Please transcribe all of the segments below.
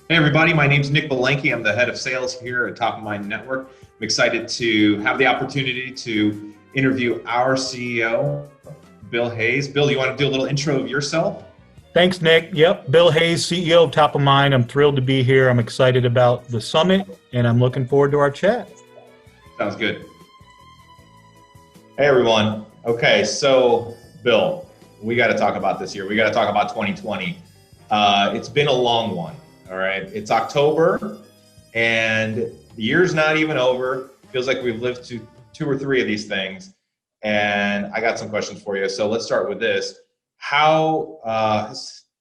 Hey everybody, my name's Nick Belenke. I'm the head of sales here at Top of Mind Network. I'm excited to have the opportunity to interview our CEO, Bill Hayes. Bill, you want to do a little intro of yourself? Thanks, Nick. Yep, Bill Hayes, CEO of Top of Mind. I'm thrilled to be here. I'm excited about the summit, and I'm looking forward to our chat. Sounds good. Hey everyone. Okay, so Bill, we got to talk about this year. We got to talk about 2020. It's been a long one. All right, it's October, and the year's not even over. Feels like we've lived to two or three of these things, and I got some questions for you. So let's start with this: How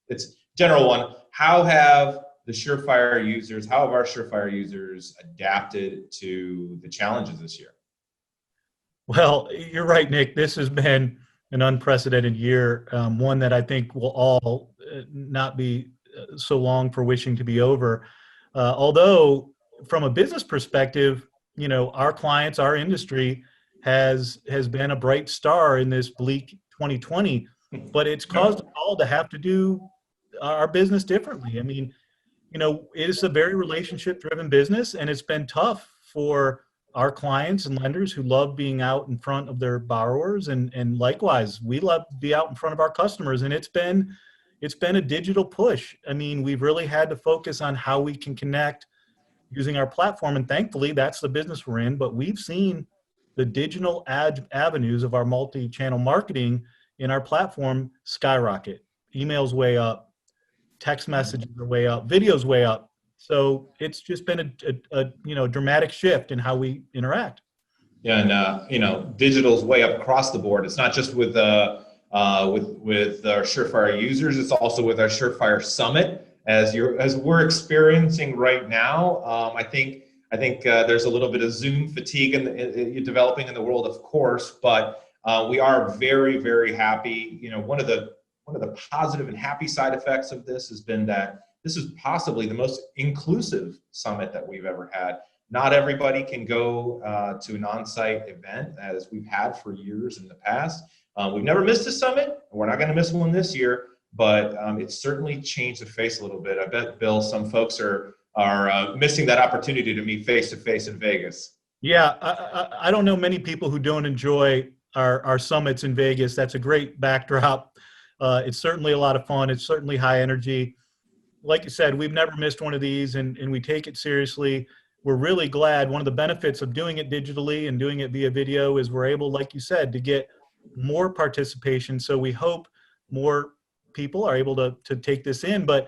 it's general one. How have the Surefire users? How have our Surefire users adapted to the challenges this year? Well, you're right, Nick. This has been an unprecedented year, one that I think will all not be so long for wishing to be over. Although, from a business perspective, our clients, our industry has been a bright star in this bleak 2020, but it's caused us all to have to do our business differently. I mean, it is a very relationship driven business, and it's been tough for our clients and lenders who love being out in front of their borrowers, and likewise we love to be out in front of our customers, and it's been a digital push. I mean, we've really had to focus on how we can connect using our platform, and thankfully that's the business we're in. But we've seen the digital avenues of our multi-channel marketing in our platform skyrocket. Emails way up, text messages are way up, videos way up. So it's just been a dramatic shift in how we interact. Yeah, and digital's way up across the board. It's not just with our Surefire users. It's also with our Surefire Summit, as we're experiencing right now. I think there's a little bit of Zoom fatigue in developing in the world, of course, but we are very, very happy. One of the positive and happy side effects of this has been that this is possibly the most inclusive summit that we've ever had. Not everybody can go to an on-site event as we've had for years in the past. We've never missed a summit, and we're not going to miss one this year, but it's certainly changed the face a little bit. I bet, Bill, some folks are missing that opportunity to meet face-to-face in Vegas. Yeah, I don't know many people who don't enjoy our summits in Vegas. That's a great backdrop. It's certainly a lot of fun. It's certainly high energy. Like you said, we've never missed one of these, and we take it seriously. We're really glad. One of the benefits of doing it digitally and doing it via video is we're able, like you said, to get more participation. So we hope more people are able to take this in. But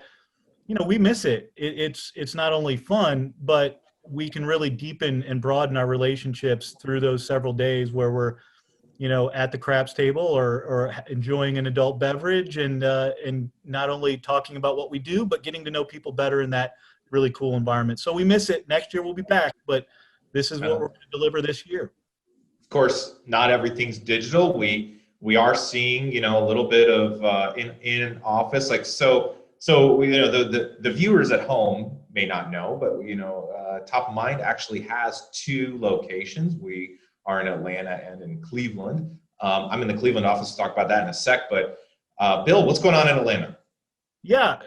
we miss it. It's not only fun, but we can really deepen and broaden our relationships through those several days where we're at the craps table or enjoying an adult beverage, and not only talking about what we do, but getting to know people better in that really cool environment. So we miss it. Next year we'll be back, but this is what we're going to deliver this year. Of course, not everything's digital. We are seeing a little bit of in office, like the viewers at home may not know, but Top of Mind actually has two locations. We are in Atlanta and in Cleveland. I'm in the Cleveland office to talk about that in a sec, but Bill, what's going on in Atlanta? Yeah,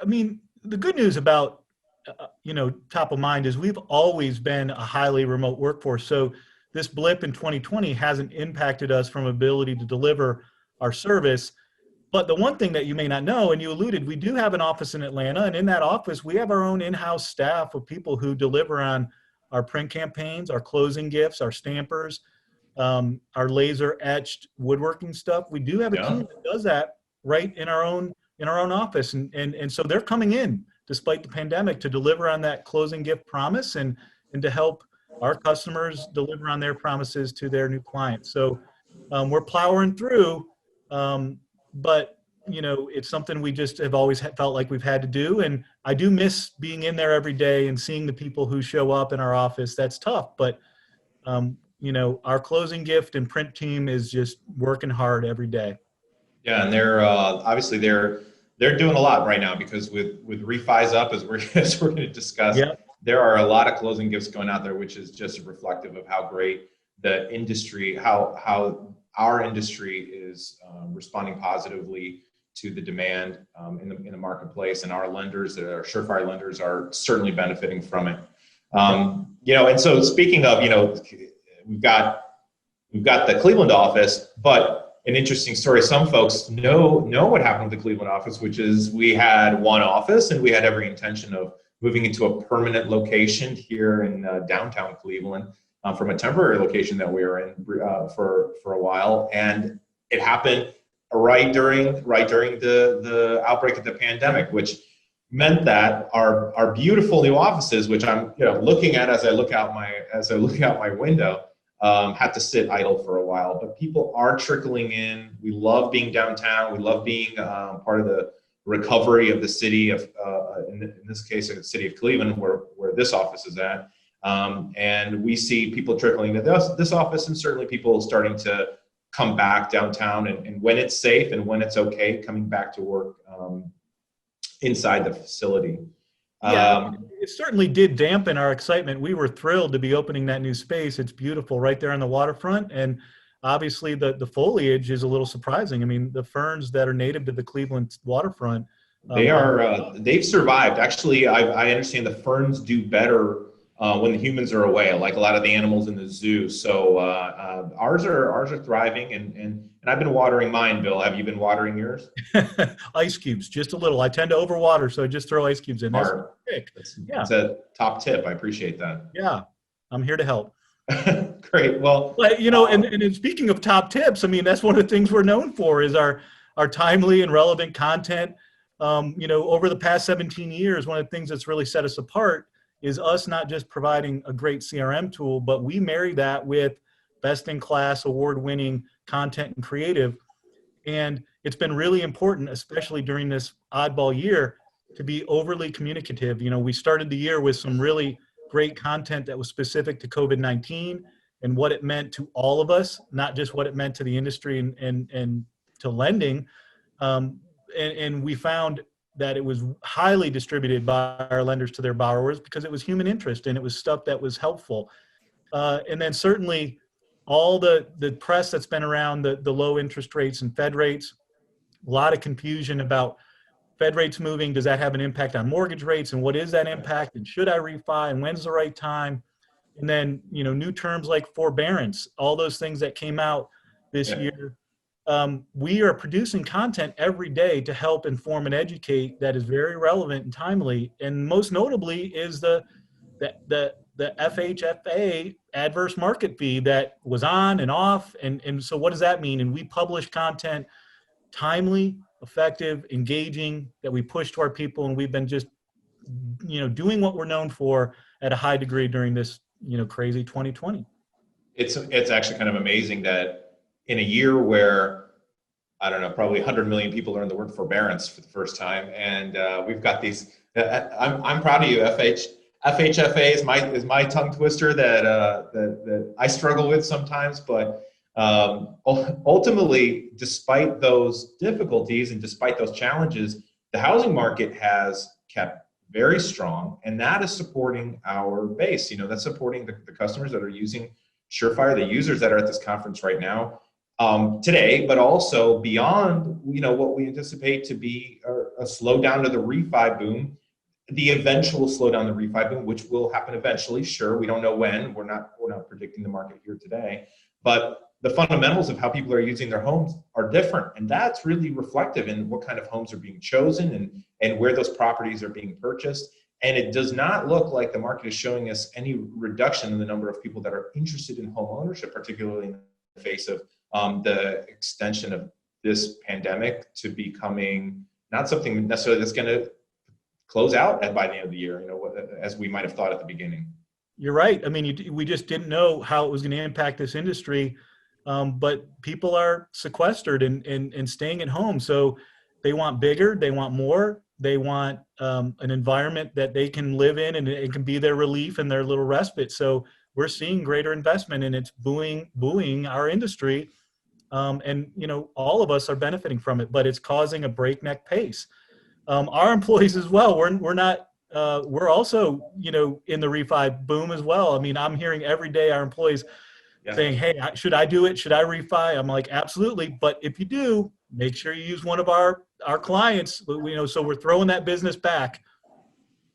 I mean, the good news about Top of Mind is we've always been a highly remote workforce. So this blip in 2020 hasn't impacted us from ability to deliver our service. But the one thing that you may not know, and you alluded, we do have an office in Atlanta, and in that office, we have our own in-house staff of people who deliver on our print campaigns, our closing gifts, our stampers, our laser etched woodworking stuff. We do have a Yeah. team that does that right in our own office, and so they're coming in despite the pandemic to deliver on that closing gift promise, and to help our customers deliver on their promises to their new clients. So we're plowing through. But it's something we just have always felt like we've had to do, and I do miss being in there every day and seeing the people who show up in our office. That's tough, but our closing gift and print team is just working hard every day. Yeah, and they're obviously they're doing a lot right now because with refis up, as we're as we're going to discuss, Yeah. there are a lot of closing gifts going out there, which is just reflective of how great the industry, how our industry is responding positively to the demand in the marketplace, and our lenders, our Surefire lenders, are certainly benefiting from it. And so speaking of, we've got the Cleveland office, but an interesting story. Some folks know what happened with the Cleveland office, which is we had one office and we had every intention of moving into a permanent location here in downtown Cleveland from a temporary location that we were in for a while, and it happened right during the outbreak of the pandemic, which meant that our beautiful new offices, which I'm looking at as I look out my window, had to sit idle for a while. But people are trickling in. We love being downtown. We love being part of the recovery of the city of, in this case, the city of Cleveland, where this office is at. And we see people trickling to this office, and certainly people starting to come back downtown, and when it's safe and when it's okay, coming back to work inside the facility. Yeah, it certainly did dampen our excitement. We were thrilled to be opening that new space. It's beautiful right there on the waterfront. And obviously the foliage is a little surprising. I mean, the ferns that are native to the Cleveland waterfront. They've survived. Actually, I understand the ferns do better when the humans are away, like a lot of the animals in the zoo. So ours are thriving, and I've been watering mine. Bill, have you been watering yours? Ice cubes, just a little. I tend to overwater, so I just throw ice cubes in. That's a top tip. I appreciate that. Yeah, I'm here to help. Great. Well, and speaking of top tips, I mean, that's one of the things we're known for is our timely and relevant content. Over the past 17 years, one of the things that's really set us apart is us not just providing a great CRM tool, but we marry that with best-in-class, award-winning content and creative. And it's been really important, especially during this oddball year, to be overly communicative. We started the year with some really great content that was specific to COVID-19 and what it meant to all of us, not just what it meant to the industry and to lending. And we found that it was highly distributed by our lenders to their borrowers because it was human interest and it was stuff that was helpful. And then certainly all the press that's been around the low interest rates and Fed rates, a lot of confusion about Fed rates moving. Does that have an impact on mortgage rates? And what is that impact? And should I refi? And when's the right time? And then, new terms like forbearance, all those things that came out this year. We are producing content every day to help inform and educate that is very relevant and timely. And most notably is the FHFA adverse market fee that was on and off. And so what does that mean? And we publish content timely, effective, engaging, that we push to our people. And we've been just, doing what we're known for at a high degree during this, crazy 2020. It's actually kind of amazing that in a year where, I don't know, probably 100 million people learned the word forbearance for the first time. And we've got these, I'm proud of you, FHFA is my tongue twister that I struggle with sometimes, but ultimately, despite those difficulties and despite those challenges, the housing market has kept very strong, and that is supporting our base. That's supporting the customers that are using Surefire, the users that are at this conference right now today, but also beyond, what we anticipate to be a slowdown to the refi boom, the eventual slowdown to the refi boom, which will happen eventually. Sure, we don't know when. We're not predicting the market here today, but the fundamentals of how people are using their homes are different, and that's really reflective in what kind of homes are being chosen and where those properties are being purchased. And it does not look like the market is showing us any reduction in the number of people that are interested in home ownership, particularly in the face of the extension of this pandemic to becoming not something necessarily that's going to close out by the end of the year, as we might have thought at the beginning. You're right. I mean, we just didn't know how it was going to impact this industry, but people are sequestered and staying at home. So they want bigger, they want more, they want an environment that they can live in, and it can be their relief and their little respite. So we're seeing greater investment, and it's buoying our industry. And all of us are benefiting from it, but it's causing a breakneck pace. Our employees as well. We're not. We're also in the refi boom as well. I mean, I'm hearing every day our employees saying, "Hey, should I do it? Should I refi?" I'm like, absolutely. But if you do, make sure you use one of our clients, so we're throwing that business back.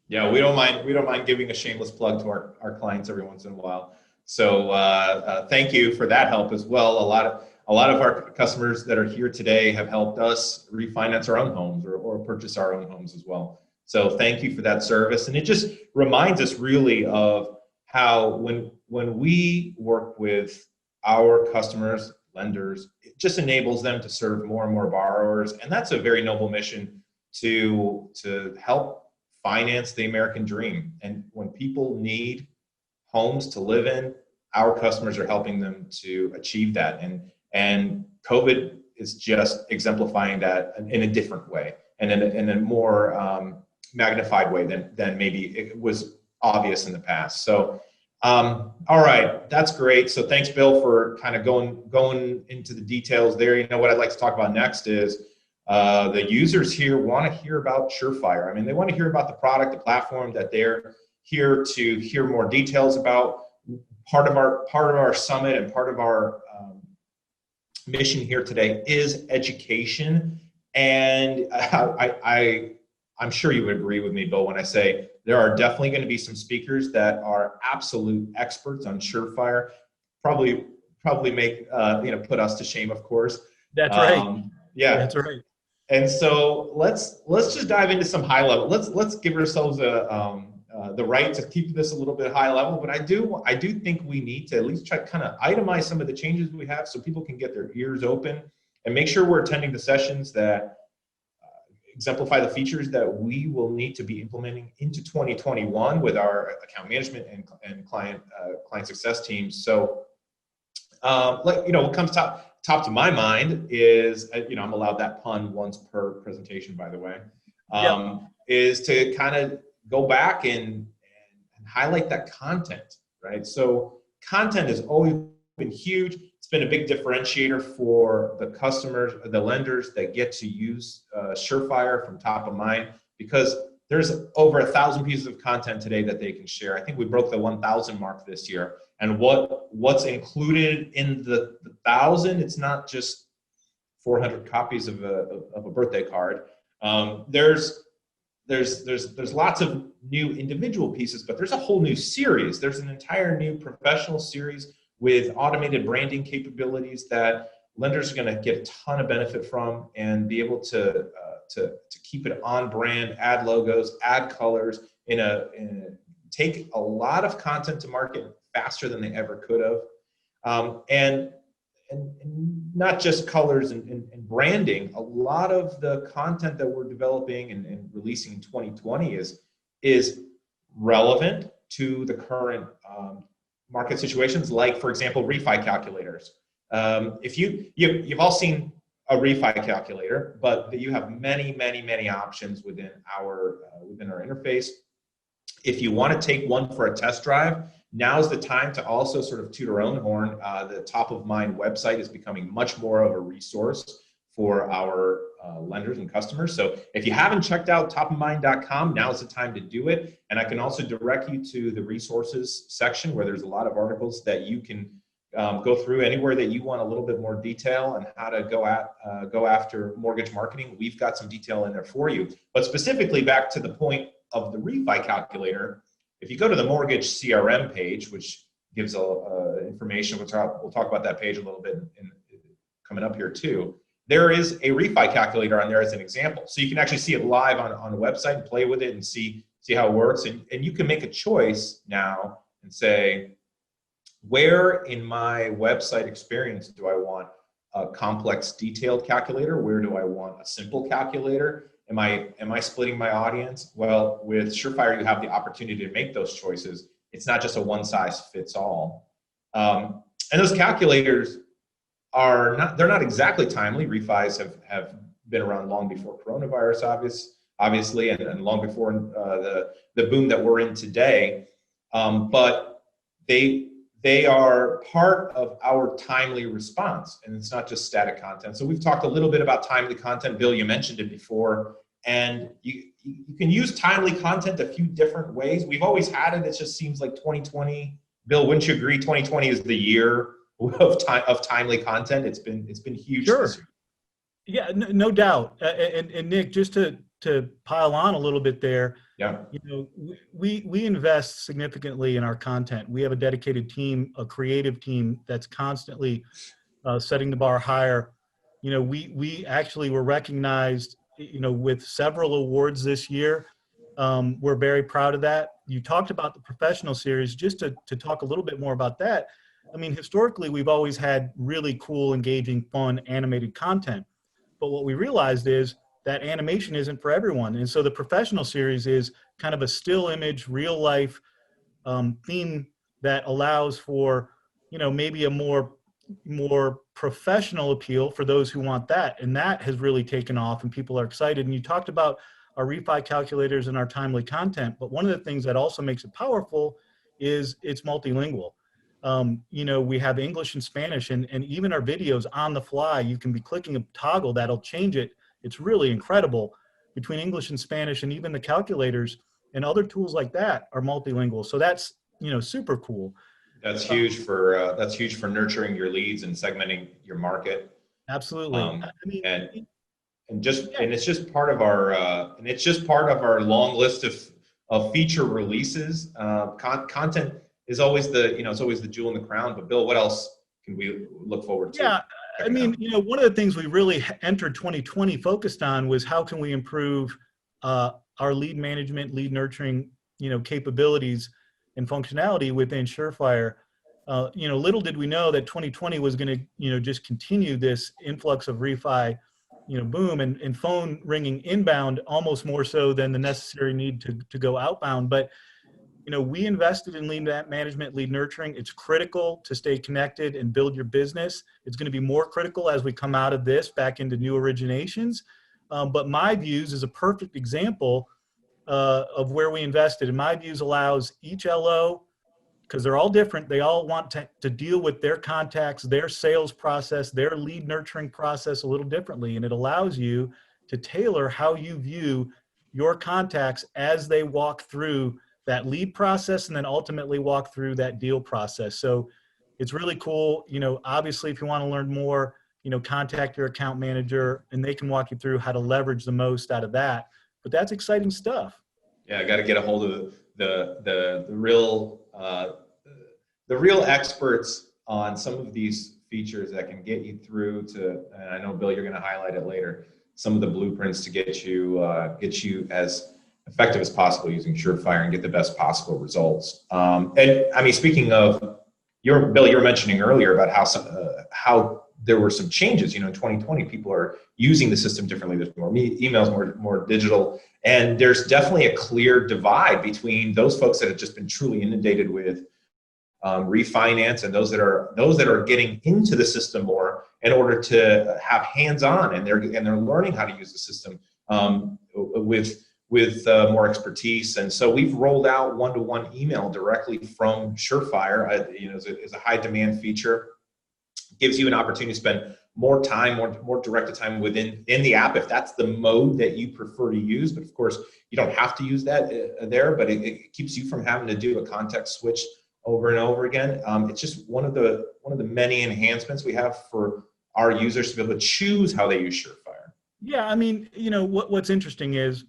Yeah, we don't mind giving a shameless plug to our clients every once in a while. So thank you for that help as well. A lot of our customers that are here today have helped us refinance our own homes or purchase our own homes as well. So thank you for that service. And it just reminds us really of how when we work with our customers, lenders, it just enables them to serve more and more borrowers. And that's a very noble mission to help finance the American dream. And when people need homes to live in, our customers are helping them to achieve that. And COVID is just exemplifying that in a different way and in a more magnified way than maybe it was obvious in the past. So, all right, that's great. So thanks, Bill, for kind of going into the details there. You know, what I'd like to talk about next is the users here want to hear about Surefire. I mean, they want to hear about the product, the platform that they're here to hear more details about. Part of our summit and part of our mission here today is education. And I'm sure you would agree with me, Bill, when I say there are definitely going to be some speakers that are absolute experts on Surefire. Probably make put us to shame, of course. That's right. Yeah, that's right. And so let's just dive into some high level. Let's give ourselves the right to keep this a little bit high level, but I do think we need to at least try to kind of itemize some of the changes we have so people can get their ears open and make sure we're attending the sessions that exemplify the features that we will need to be implementing into 2021 with our account management and client success teams. So, what comes top to my mind is, I'm allowed that pun once per presentation, by the way, is to kind of go back and highlight that content, right? So content has always been huge. It's been a big differentiator for the customers, the lenders that get to use Surefire from top of mind, because there's over 1,000 pieces of content today that they can share. I think we broke the 1,000 mark this year. And what's included in the 1,000, it's not just 400 copies of a birthday card. There's lots of new individual pieces, but there's a whole new series. There's an entire new professional series with automated branding capabilities that lenders are going to get a ton of benefit from and be able to keep it on brand, add logos, add colors, take a lot of content to market faster than they ever could have. And not just colors and branding, a lot of the content that we're developing and releasing in 2020 is relevant to the current market situations, like, for example, refi calculators. If you've all seen a refi calculator, but you have many options within our interface. If you want to take one for a test drive, now's the time to also sort of toot our own horn. The Top of Mind website is becoming much more of a resource for our lenders and customers. So if you haven't checked out topofmind.com, now's the time to do it. And I can also direct you to the resources section where there's a lot of articles that you can go through anywhere that you want a little bit more detail on how to go after mortgage marketing. We've got some detail in there for you. But specifically back to the point of the refi calculator, if you go to the mortgage CRM page, which gives information, we'll talk about that page a little bit coming up here too. There is a refi calculator on there as an example. So you can actually see it live on a website and play with it and see how it works. And you can make a choice now and say, where in my website experience do I want a complex detailed calculator? Where do I want a simple calculator? Am I splitting my audience? Well, with Surefire, you have the opportunity to make those choices. It's not just a one size fits all. And those calculators they're not exactly timely. Refis have been around long before coronavirus, obviously, and long before the boom that we're in today. But they are part of our timely response, and it's not just static content. So we've talked a little bit about timely content. Bill, you mentioned it before, and you can use timely content a few different ways. We've always had it. It just seems like 2020. Bill, wouldn't you agree? 2020 is the year of timely content. It's been huge. Sure. This year. Yeah, no doubt. And Nick, just to pile on a little bit there, Yeah. you know, we invest significantly in our content. We have a dedicated team, a creative team that's constantly setting the bar higher. You know, we actually were recognized, you know, with several awards this year. We're very proud of that. You talked about the professional series. Just to talk a little bit more about that. I mean, historically, we've always had really cool, engaging, fun, animated content. But what we realized is that animation isn't for everyone. And so the professional series is kind of a still image, real life theme that allows for, you know, maybe a more professional appeal for those who want that. And that has really taken off and people are excited. And you talked about our refi calculators and our timely content, but one of the things that also makes it powerful is it's multilingual. You know, we have English and Spanish, and even our videos on the fly, you can be clicking a toggle that'll change it. It's really incredible between English and Spanish, and even the calculators and other tools like that are multilingual. So that's, you know, super cool. That's huge for nurturing your leads and segmenting your market. Absolutely. Um, I mean, and yeah, and it's just part of our long list of feature releases. Content is always it's always the jewel in the crown. But Bill, what else can we look forward to yeah. I checking mean, out? you know, one of the things we really entered 2020 focused on was how can we improve our lead management, lead nurturing, you know, capabilities and functionality within Surefire. You know, little did we know that 2020 was going to, you know, just continue this influx of refi, you know, boom and phone ringing inbound almost more so than the necessary need to go outbound. But you know, we invested in lead management, lead nurturing. It's critical to stay connected and build your business. It's going to be more critical as we come out of this back into new originations. But My Views is a perfect example of where we invested. And My Views allows each LO, because they're all different, they all want to deal with their contacts, their sales process, their lead nurturing process a little differently. And it allows you to tailor how you view your contacts as they walk through that lead process and then ultimately walk through that deal process. So it's really cool. You know, obviously, if you want to learn more, you know, contact your account manager and they can walk you through how to leverage the most out of that. But that's exciting stuff. Yeah, I got to get a hold of the real experts on some of these features that can get you through to. And I know Bill, you're going to highlight it later. Some of the blueprints to get you as effective as possible using Surefire and get the best possible results. And I mean, speaking of Bill, you were mentioning earlier about how there were some changes. You know, in 2020, people are using the system differently. There's more emails, more digital, and there's definitely a clear divide between those folks that have just been truly inundated with refinance and those that are getting into the system more in order to have hands-on and they're learning how to use the system with more expertise. And so we've rolled out one-to-one email directly from Surefire. You know, is a high demand feature. Gives you an opportunity to spend more time, more directed time in the app if that's the mode that you prefer to use. But of course, you don't have to use that there. But it keeps you from having to do a context switch over and over again. It's just one of the many enhancements we have for our users to be able to choose how they use Surefire. Yeah, I mean, you know, what's interesting is,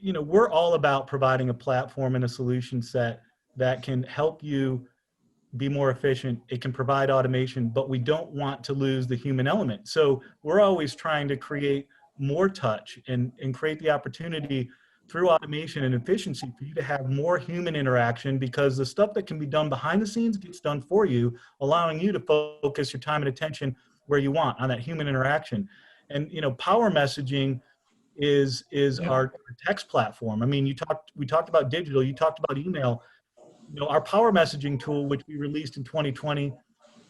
you know, we're all about providing a platform and a solution set that can help you be more efficient. It can provide automation, but we don't want to lose the human element. So we're always trying to create more touch and create the opportunity through automation and efficiency for you to have more human interaction, because the stuff that can be done behind the scenes gets done for you, allowing you to focus your time and attention where you want on that human interaction. And, you know, power messaging is Yeah. our text platform. I mean, we talked about digital, you talked about email. You know, our power messaging tool, which we released in 2020,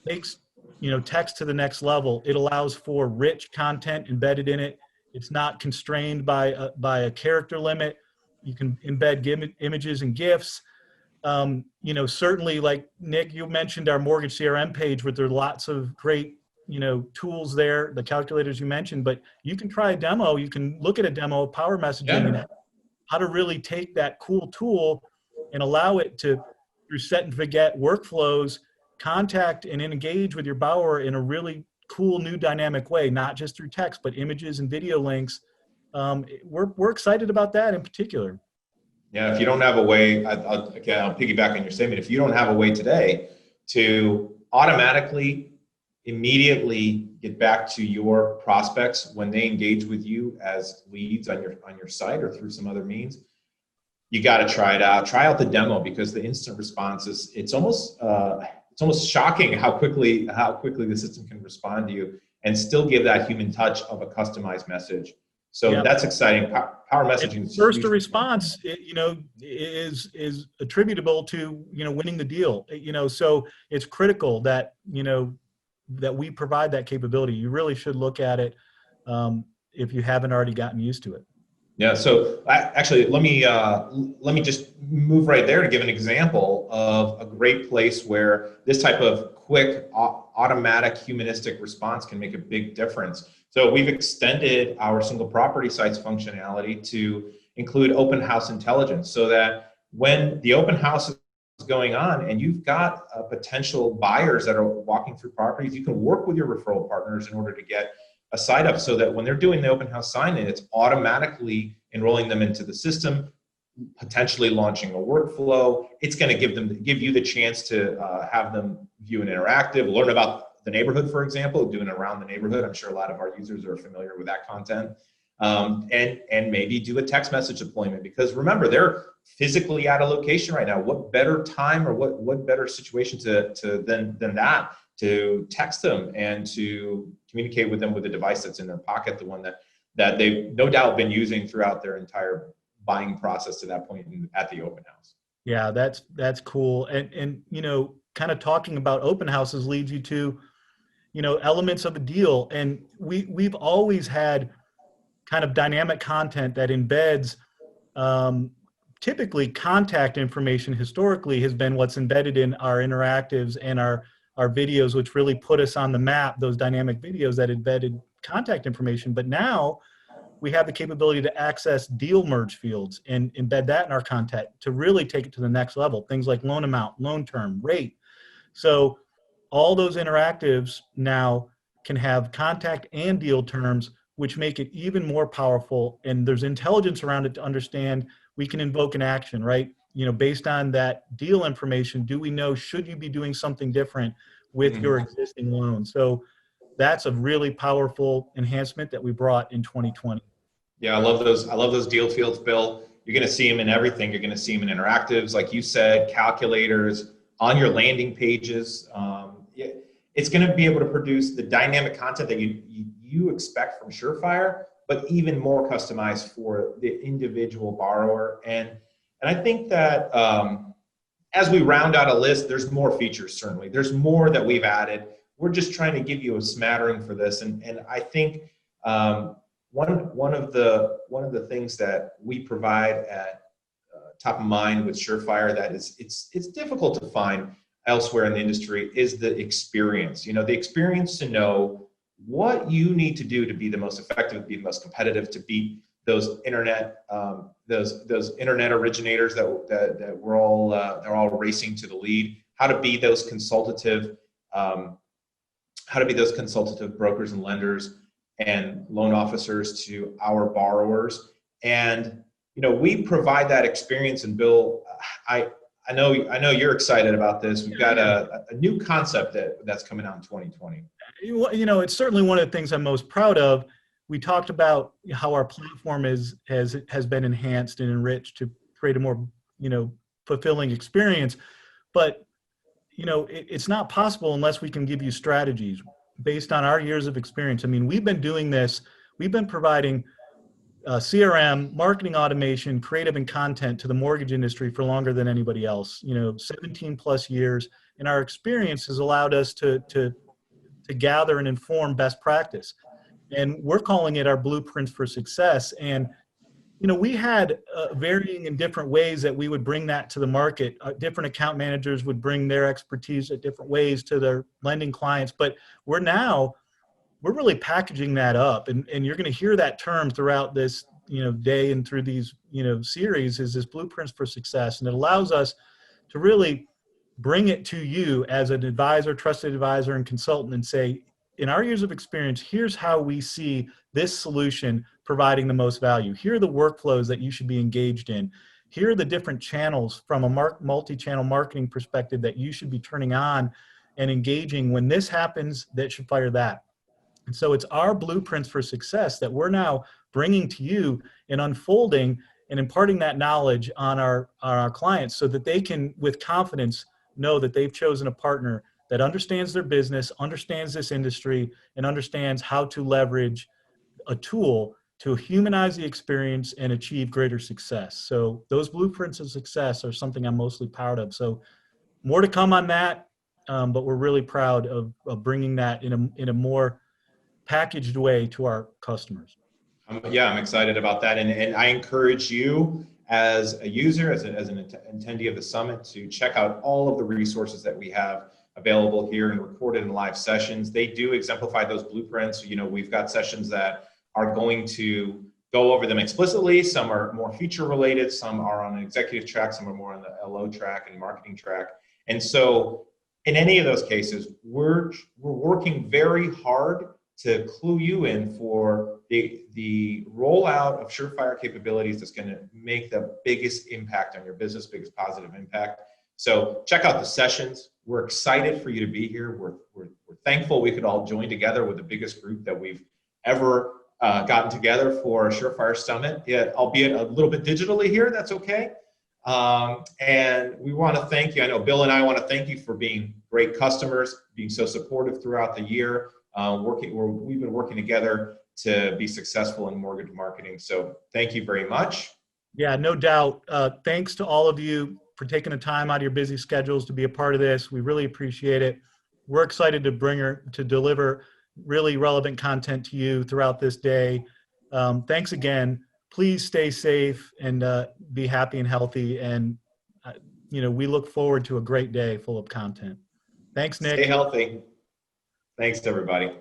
takes, you know, text to the next level. It allows for rich content embedded in it. It's not constrained by a character limit. You can embed images and GIFs. You know, certainly, like Nick, you mentioned our mortgage CRM page, where there are lots of great, you know, tools there, the calculators you mentioned. But you can try a demo. You can look at a demo of power messaging and Yeah. how to really take that cool tool and allow it to, through set and forget workflows, contact and engage with your borrower in a really cool new dynamic way, not just through text, but images and video links. We're excited about that in particular. Yeah, if you don't have a way, again, I'll piggyback on your statement. If you don't have a way today to automatically, immediately get back to your prospects when they engage with you as leads on your site or through some other means, you got to try it out. Try out the demo, because the instant response is it's almost shocking how quickly the system can respond to you and still give that human touch of a customized message. So Yep. That's exciting. Power messaging is first huge. to response, is attributable to, winning the deal. So it's critical that, that we provide that capability. You really should look at it if you haven't already gotten used to it. Yeah. So actually, let me just move right there to give an example of a great place where this type of quick, automatic, humanistic response can make a big difference. So we've extended our single property sites functionality to include open house intelligence, so that when the open house is going on and you've got potential buyers that are walking through properties, you can work with your referral partners in order to get a site up, so that when they're doing the open house sign-in, it's automatically enrolling them into the system, potentially launching a workflow. It's going to give you the chance to have them view an interactive, learn about the neighborhood, for example, doing around the neighborhood. I'm sure a lot of our users are familiar with that content. And maybe do a text message deployment, because remember, they're physically at a location right now. What better time or what better situation than that to text them and to communicate with them with the device that's in their pocket, the one that they've no doubt been using throughout their entire buying process to that point at the open house. Yeah, that's cool. And kind of talking about open houses leads you to, elements of a deal. And we've always had kind of dynamic content that embeds, typically contact information historically has been what's embedded in our interactives and our videos, which really put us on the map, those dynamic videos that embedded contact information. But now we have the capability to access deal merge fields and embed that in our content to really take it to the next level. Things like loan amount, loan term, rate. So all those interactives now can have contact and deal terms, which make it even more powerful. And there's intelligence around it to understand we can invoke an action, right? Based on that deal information, do we know, should you be doing something different with your existing loan? So that's a really powerful enhancement that we brought in 2020. Yeah, I love those deal fields, Bill. You're going to see them in everything. You're going to see them in interactives, like you said, calculators, on your landing pages. It's going to be able to produce the dynamic content that you expect from Surefire, but even more customized for the individual borrower. And I think that as we round out a list, there's more features, certainly. There's more that we've added. We're just trying to give you a smattering for this. And I think one of the things that we provide at top of mind with Surefire that it's difficult to find elsewhere in the industry is the experience. The experience to know what you need to do to be the most effective, to be the most competitive, to beat those internet originators that we're all they're all racing to the lead. How to be those consultative brokers and lenders and loan officers to our borrowers. And we provide that experience. And Bill, I know you're excited about this. We've got a new concept that's coming out in 2020. It's certainly one of the things I'm most proud of. We talked about how our platform has been enhanced and enriched to create a more fulfilling experience. But it's not possible unless we can give you strategies based on our years of experience. I mean, we've been doing this. We've been providing CRM, marketing automation, creative and content to the mortgage industry for longer than anybody else, 17 plus years. And our experience has allowed us to gather and inform best practice. And we're calling it our blueprints for success. And, we had varying in different ways that we would bring that to the market. Different account managers would bring their expertise at different ways to their lending clients. But we're really packaging that up, and you're going to hear that term throughout this day and through these series is this blueprints for success. And it allows us to really bring it to you as an advisor, trusted advisor and consultant, and say, in our years of experience, here's how we see this solution providing the most value. Here are the workflows that you should be engaged in. Here are the different channels from a multi-channel marketing perspective that you should be turning on and engaging. When this happens, that should fire that. And so it's our blueprints for success that we're now bringing to you and unfolding and imparting that knowledge on our clients so that they can, with confidence, know that they've chosen a partner that understands their business, understands this industry, and understands how to leverage a tool to humanize the experience and achieve greater success. So those blueprints of success are something I'm mostly proud of. So more to come on that, but we're really proud of bringing that in a more packaged way to our customers. Yeah, I'm excited about that. And I encourage you as a user, as an attendee of the summit, to check out all of the resources that we have available here and recorded in live sessions. They do exemplify those blueprints. You know, we've got sessions that are going to go over them explicitly. Some are more feature related. Some are on an executive track. Some are more on the LO track and marketing track. And so in any of those cases, we're working very hard to clue you in for the rollout of Surefire capabilities that's going to make the biggest impact on your business, biggest positive impact. So check out the sessions. We're excited for you to be here. We're thankful we could all join together with the biggest group that we've ever gotten together for a Surefire Summit, albeit a little bit digitally here. That's okay. And we want to thank you. I know Bill and I want to thank you for being great customers, being so supportive throughout the year. We've been working together to be successful in mortgage marketing. So thank you very much. Yeah, no doubt. Thanks to all of you for taking the time out of your busy schedules to be a part of this. We really appreciate it. We're excited to deliver really relevant content to you throughout this day. Thanks again. Please stay safe and be happy and healthy. And we look forward to a great day full of content. Thanks, Nick. Stay healthy. Thanks, everybody.